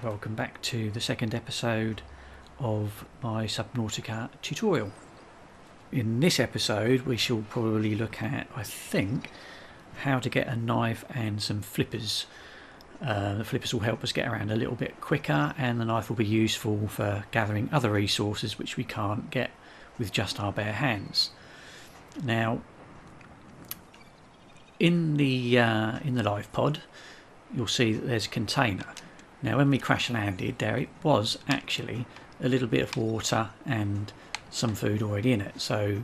welcome back to the second episode of my Subnautica tutorial. In this episode we shall probably look at, I think, how to get a knife and some flippers. The flippers will help us get around a little bit quicker, and the knife will be useful for gathering other resources which we can't get with just our bare hands. Now, in the live pod, you'll see that there's a container. Now, when we crash landed, there it was actually a little bit of water and some food already in it. So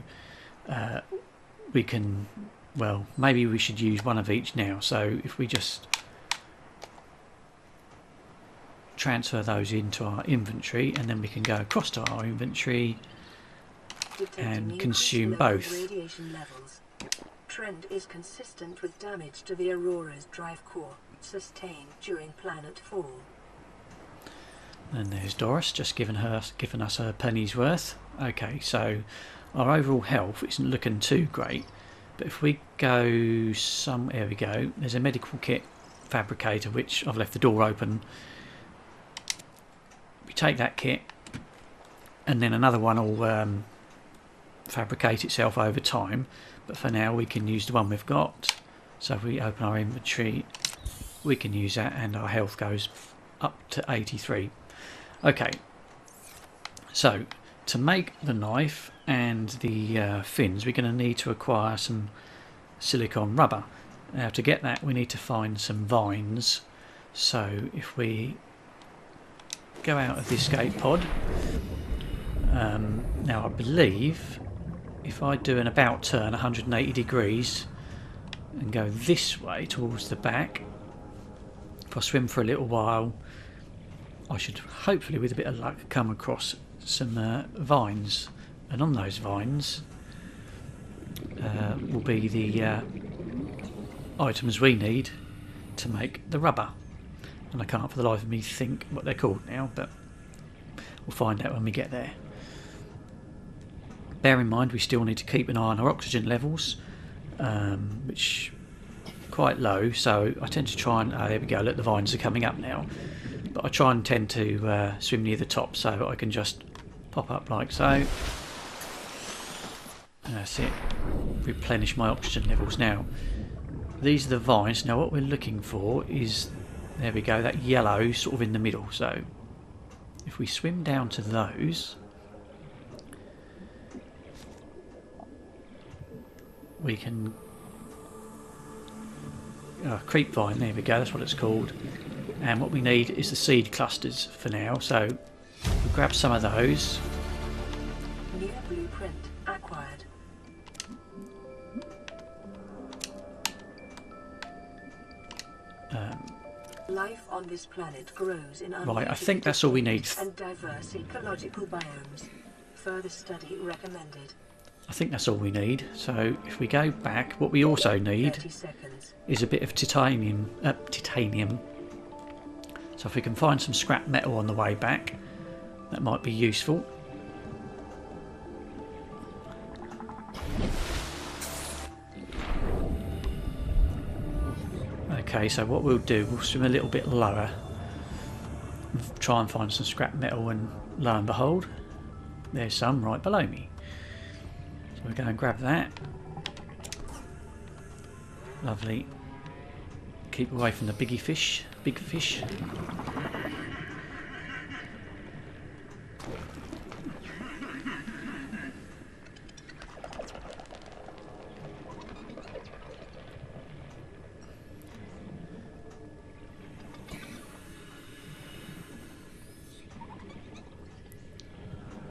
we can, well, maybe we should use one of each now. So if we just transfer those into our inventory, and then we can go across to our inventory and consume both. Trend is consistent with damage to the Aurora's drive core sustained during planet fall. And there's Doris just giving us her penny's worth. Okay, so our overall health isn't looking too great, but if we go there we go. There's a medical kit fabricator which I've left the door open. We take that kit, and then another one will fabricate itself over time. But for now we can use the one we've got. So if we open our inventory, we can use that, and our health goes up to 83. Okay, so to make the knife and the fins, we're going to need to acquire some silicone rubber. Now, to get that we need to find some vines. So if we go out of the escape pod, now I believe if I do an about turn 180 degrees and go this way towards the back, if I swim for a little while, I should hopefully, with a bit of luck, come across some vines, and on those vines will be the items we need to make the rubber. And I can't for the life of me think what they're called now, but we'll find out when we get there. Bear in mind we still need to keep an eye on our oxygen levels, which are quite low, so I tend to try and, there we go, look, the vines are coming up now, but I try and tend to swim near the top so I can just pop up like so, and that's it, replenish my oxygen levels. Now these are the vines. Now what we're looking for is, there we go, that yellow sort of in the middle. So if we swim down to those, we can creep vine, there we go, that's what it's called. And what we need is the seed clusters for now, so we'll grab some of those. New blueprint acquired. Life on this planet grows in Right, I think that's all we need. And diverse ecological biomes. Further study recommended. I think that's all we need. So if we go back, what we also need is a bit of titanium. So if we can find some scrap metal on the way back, that might be useful. Okay, so what we'll do, we'll swim a little bit lower, try and find some scrap metal, and lo and behold, there's some right below me. So we're going to grab that. Lovely. Keep away from the big fish.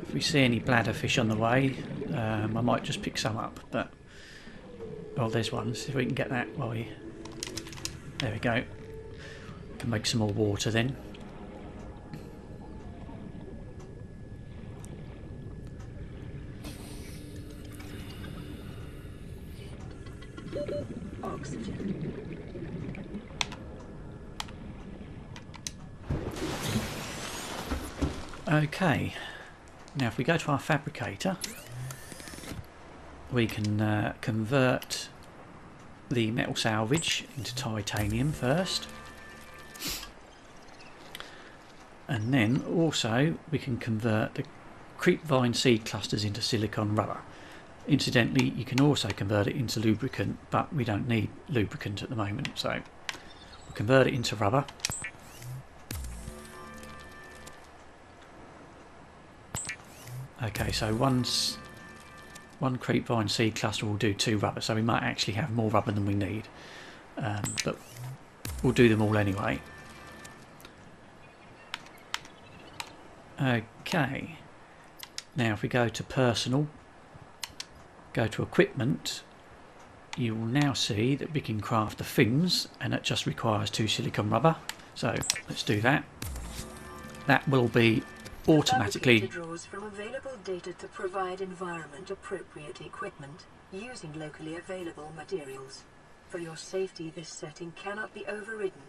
If we see any bladderfish on the way, I might just pick some up, but, well, there's one. See if we can get that while we, there we go. Can make some more water then. Oxygen. Okay, now if we go to our fabricator, we can convert the metal salvage into titanium first. And then also we can convert the creepvine seed clusters into silicon rubber. Incidentally, you can also convert it into lubricant, but we don't need lubricant at the moment, so we'll convert it into rubber. Okay, so one creepvine seed cluster will do 2 rubber, so we might actually have more rubber than we need, but we'll do them all anyway. Okay, now if we go to personal, go to equipment, you will now see that we can craft the fins, and it just requires 2 silicon rubber. So let's do that. That will be automatically draws from available data to provide environment appropriate equipment using locally available materials. For your safety, this setting cannot be overridden.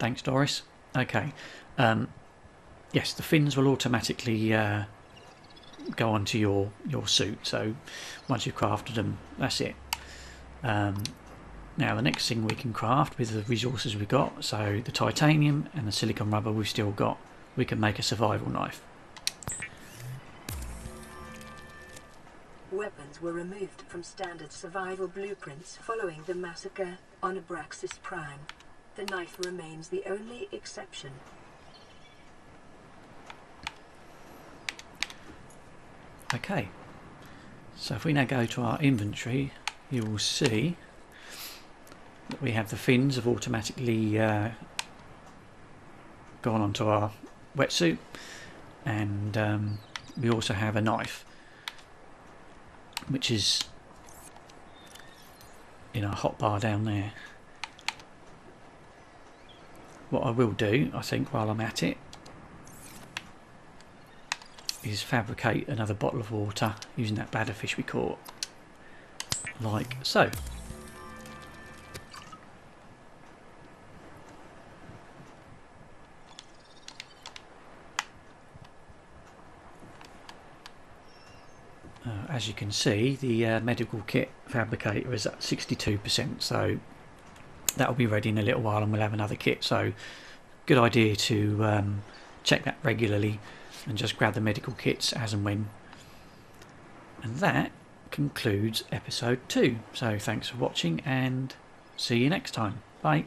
Thanks, Doris. Okay. Yes, the fins will automatically go onto your suit. So once you've crafted them, that's it. Now the next thing we can craft with the resources we've got, so the titanium and the silicon rubber we've still got, we can make a survival knife. Weapons were removed from standard survival blueprints following the massacre on Abraxas Prime. The knife remains the only exception. Okay, so if we now go to our inventory, you will see that we have the fins have automatically gone onto our wetsuit, and we also have a knife which is in our hotbar down there. What I will do, I think, while I'm at it, is fabricate another bottle of water using that bladderfish we caught, like so. As you can see, the medical kit fabricator is at 62%, so that'll be ready in a little while and we'll have another kit. So good idea to check that regularly and just grab the medical kits as and when. And that concludes episode 2. So thanks for watching and see you next time. Bye.